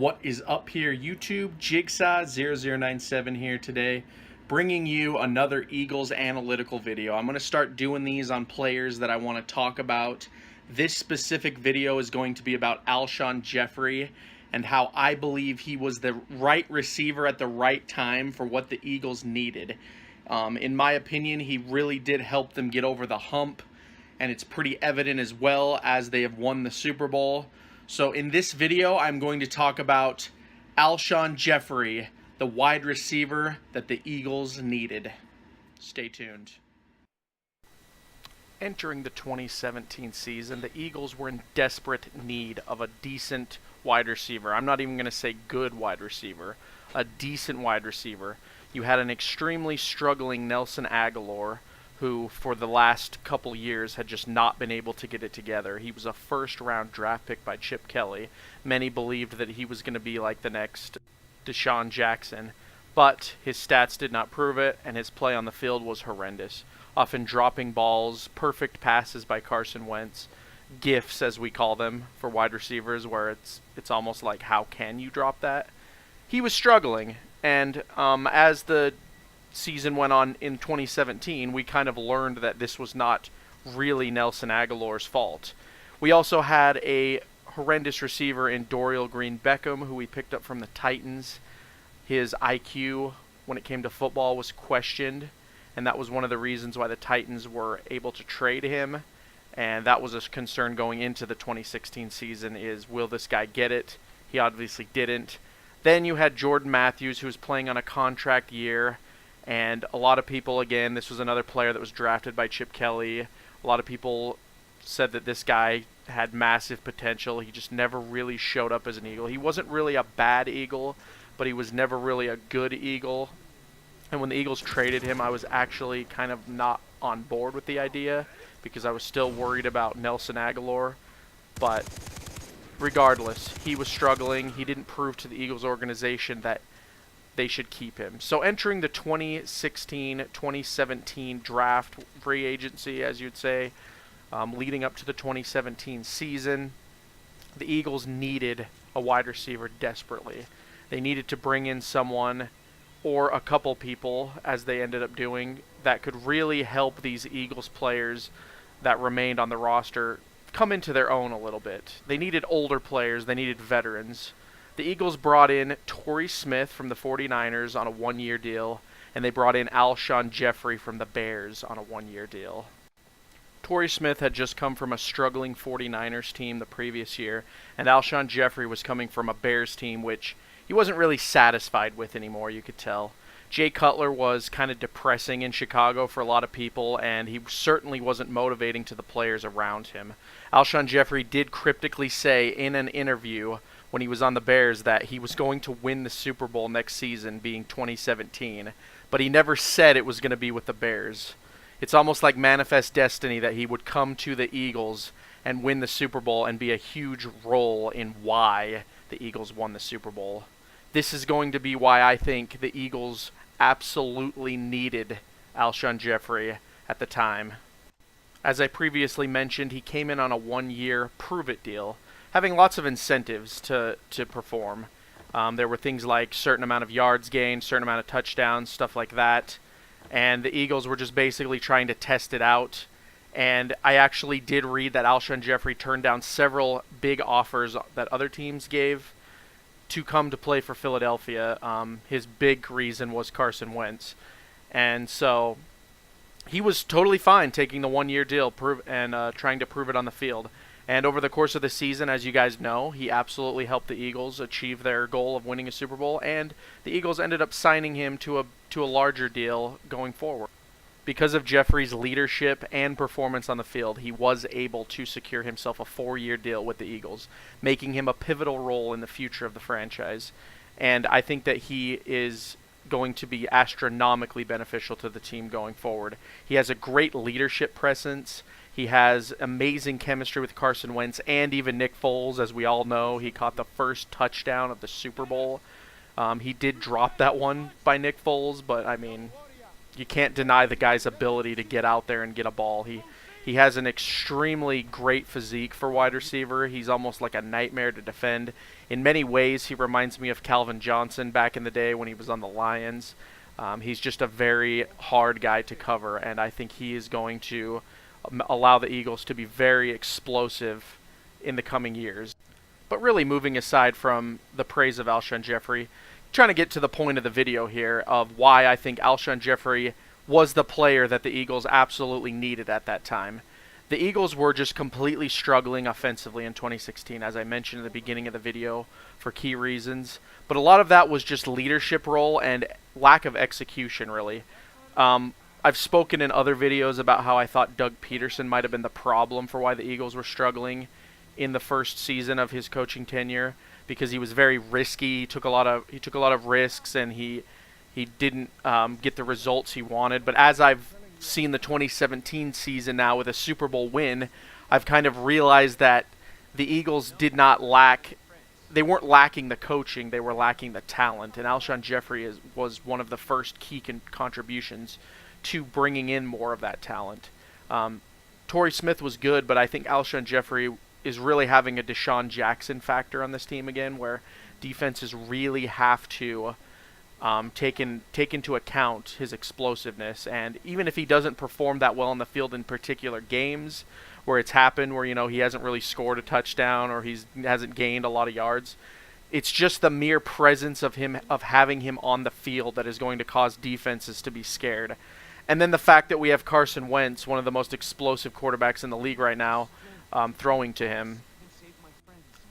What is up here, YouTube? Jigsaw0097 here today, bringing you another Eagles analytical video. I'm going to start doing these on players that I want to talk about. This specific video is going to be about Alshon Jeffery and how I believe he was the right receiver at the right time for what the Eagles needed. In my opinion, he really did help them get over the hump, and it's pretty evident as well as they have won the Super Bowl. So in this video, I'm going to talk about Alshon Jeffery, the wide receiver that the Eagles needed. Stay tuned. Entering the 2017 season, the Eagles were in desperate need of a decent wide receiver. I'm not even going to say good wide receiver, a decent wide receiver. You had an extremely struggling Nelson Agholor, who for the last couple years had just not been able to get it together. He was a first-round draft pick by Chip Kelly. Many believed that he was going to be like the next Deshaun Jackson, but his stats did not prove it, and his play on the field was horrendous. Often dropping balls, perfect passes by Carson Wentz, gifts as we call them for wide receivers, where it's almost like, how can you drop that? He was struggling, and as the season went on in 2017, we kind of learned that this was not really Nelson Agholor's fault. We also had a horrendous receiver in Dorial Green-Beckham, who we picked up from the Titans. His IQ when it came to football was questioned, and that was one of the reasons why the Titans were able to trade him, and that was a concern going into the 2016 season is, will this guy get it? He obviously didn't. Then you had Jordan Matthews, who was playing on a contract year, and a lot of people, again, this was another player that was drafted by Chip Kelly. A lot of people said that this guy had massive potential. He just never really showed up as an Eagle. He wasn't really a bad Eagle, but he was never really a good Eagle. And when the Eagles traded him, I was actually kind of not on board with the idea because I was still worried about Nelson Agholor. But regardless, he was struggling. He didn't prove to the Eagles organization that they should keep him. So entering the 2016-2017 draft free agency, as you'd say, leading up to the 2017 season, the Eagles needed a wide receiver desperately. They needed to bring in someone or a couple people, as they ended up doing, that could really help these Eagles players that remained on the roster come into their own a little bit. They needed older players. They needed veterans. The Eagles brought in Torrey Smith from the 49ers on a one-year deal, and they brought in Alshon Jeffery from the Bears on a one-year deal. Torrey Smith had just come from a struggling 49ers team the previous year, and Alshon Jeffery was coming from a Bears team which he wasn't really satisfied with anymore, you could tell. Jay Cutler was kind of depressing in Chicago for a lot of people, and he certainly wasn't motivating to the players around him. Alshon Jeffery did cryptically say in an interview when he was on the Bears that he was going to win the Super Bowl next season, being 2017, but he never said it was going to be with the Bears. It's almost like manifest destiny that he would come to the Eagles and win the Super Bowl and be a huge role in why the Eagles won the Super Bowl. This is going to be why I think the Eagles absolutely needed Alshon Jeffery at the time. As I previously mentioned, he came in on a one-year prove-it deal, having lots of incentives to perform. There were things like certain amount of yards gained, certain amount of touchdowns, stuff like that. And the Eagles were just basically trying to test it out. And I actually did read that Alshon Jeffery turned down several big offers that other teams gave to come to play for Philadelphia. His big reason was Carson Wentz. And so he was totally fine taking the one-year deal and trying to prove it on the field. And over the course of the season, as you guys know, he absolutely helped the Eagles achieve their goal of winning a Super Bowl, and the Eagles ended up signing him to a larger deal going forward. Because of Jeffrey's leadership and performance on the field, he was able to secure himself a 4-year deal with the Eagles, making him a pivotal role in the future of the franchise. And I think that he is going to be astronomically beneficial to the team going forward. He has a great leadership presence. He has amazing chemistry with Carson Wentz and even Nick Foles. As we all know, he caught the first touchdown of the Super Bowl. He did drop that one by Nick Foles, but I mean, you can't deny the guy's ability to get out there and get a ball. He has an extremely great physique for wide receiver. He's almost like a nightmare to defend. In many ways, he reminds me of Calvin Johnson back in the day when he was on the Lions. He's just a very hard guy to cover, and I think he is going to allow the Eagles to be very explosive in the coming years. But really, moving aside from the praise of Alshon Jeffery, trying to get to the point of the video here of why I think Alshon Jeffery was the player that the Eagles absolutely needed at that time. The Eagles were just completely struggling offensively in 2016, as I mentioned in the beginning of the video, for key reasons. But a lot of that was just leadership role and lack of execution, really. I've spoken in other videos about how I thought Doug Peterson might have been the problem for why the Eagles were struggling in the first season of his coaching tenure, because he was very risky. He took a lot of risks, and he didn't get the results he wanted. But as I've seen the 2017 season now with a Super Bowl win, I've kind of realized that the Eagles did not lack. They weren't lacking the coaching; they were lacking the talent. And Alshon Jeffery was one of the first key contributions to bringing in more of that talent. Torrey Smith was good, but I think Alshon Jeffery is really having a Deshaun Jackson factor on this team again, where defenses really have to take into account his explosiveness. And even if he doesn't perform that well on the field in particular games where it's happened, where he hasn't really scored a touchdown or hasn't gained a lot of yards, it's just the mere presence of having him on the field that is going to cause defenses to be scared. And then the fact that we have Carson Wentz, one of the most explosive quarterbacks in the league right now, throwing to him.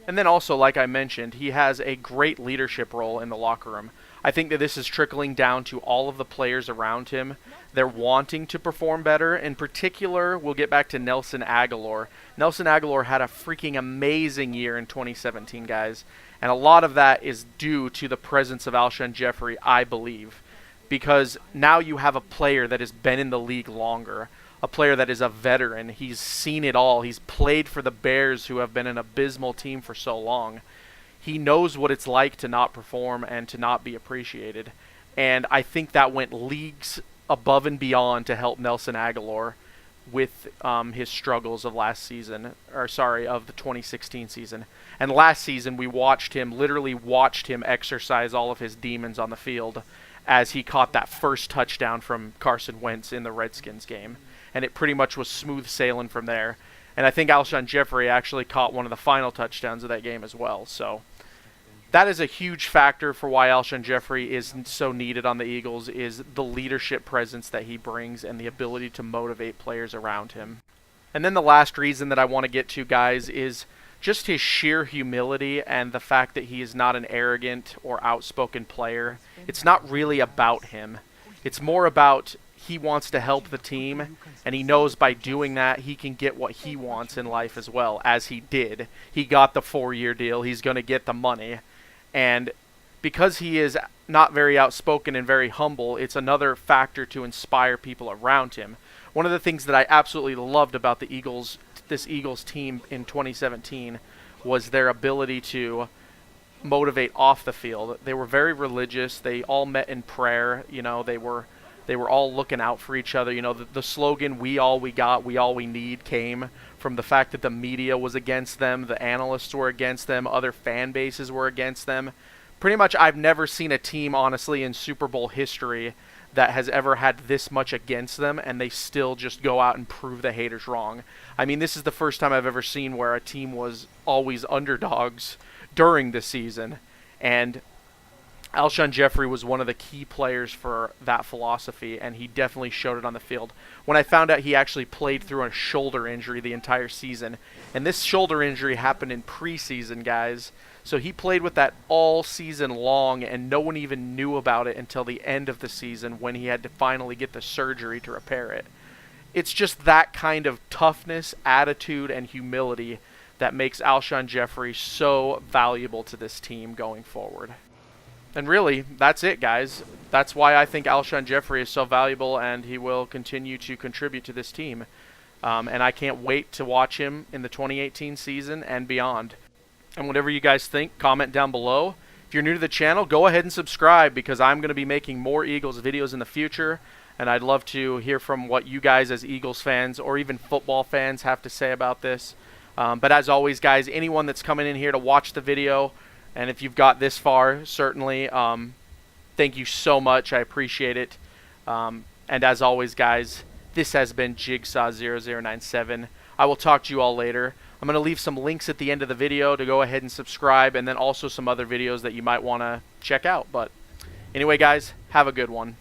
And then also, like I mentioned, he has a great leadership role in the locker room. I think that this is trickling down to all of the players around him. They're wanting to perform better. In particular, we'll get back to Nelson Agholor. Nelson Agholor had a freaking amazing year in 2017, guys. And a lot of that is due to the presence of Alshon Jeffery, I believe. Because now you have a player that has been in the league longer. A player that is a veteran. He's seen it all. He's played for the Bears, who have been an abysmal team for so long. He knows what it's like to not perform and to not be appreciated. And I think that went leagues above and beyond to help Nelson Agholor with his struggles of of the 2016 season. And last season, we literally watched him exercise all of his demons on the field as he caught that first touchdown from Carson Wentz in the Redskins game. And it pretty much was smooth sailing from there. And I think Alshon Jeffery actually caught one of the final touchdowns of that game as well. So that is a huge factor for why Alshon Jeffery is so needed on the Eagles, is the leadership presence that he brings and the ability to motivate players around him. And then the last reason that I want to get to, guys, is just his sheer humility and the fact that he is not an arrogant or outspoken player. It's not really about him. It's more about he wants to help the team, and he knows by doing that he can get what he wants in life as well, as he did. He got the 4-year deal. He's going to get the money. And because he is not very outspoken and very humble, it's another factor to inspire people around him. One of the things that I absolutely loved about this Eagles team in 2017 was their ability to motivate off the field. They were very religious. They all met in prayer. They were all looking out for each other. The slogan, "We all we got, we all we need," came from the fact that the media was against them, the analysts were against them, other fan bases were against them. Pretty much I've never seen a team, honestly, in Super Bowl history that has ever had this much against them, and they still just go out and prove the haters wrong. I mean, this is the first time I've ever seen where a team was always underdogs during the season, and Alshon Jeffery was one of the key players for that philosophy, and he definitely showed it on the field. When I found out he actually played through a shoulder injury the entire season, and this shoulder injury happened in preseason, guys, so he played with that all season long, and no one even knew about it until the end of the season when he had to finally get the surgery to repair it. It's just that kind of toughness, attitude, and humility that makes Alshon Jeffery so valuable to this team going forward. And really, that's it, guys. That's why I think Alshon Jeffery is so valuable, and he will continue to contribute to this team. And I can't wait to watch him in the 2018 season and beyond. And whatever you guys think, comment down below. If you're new to the channel, go ahead and subscribe, because I'm going to be making more Eagles videos in the future. and I'd love to hear from what you guys as Eagles fans or even football fans have to say about this. But as always, guys, anyone that's coming in here to watch the video, and if you've got this far, certainly thank you so much. I appreciate it. And as always, guys, this has been Jigsaw0097. I will talk to you all later. I'm going to leave some links at the end of the video to go ahead and subscribe, and then also some other videos that you might want to check out. But anyway, guys, have a good one.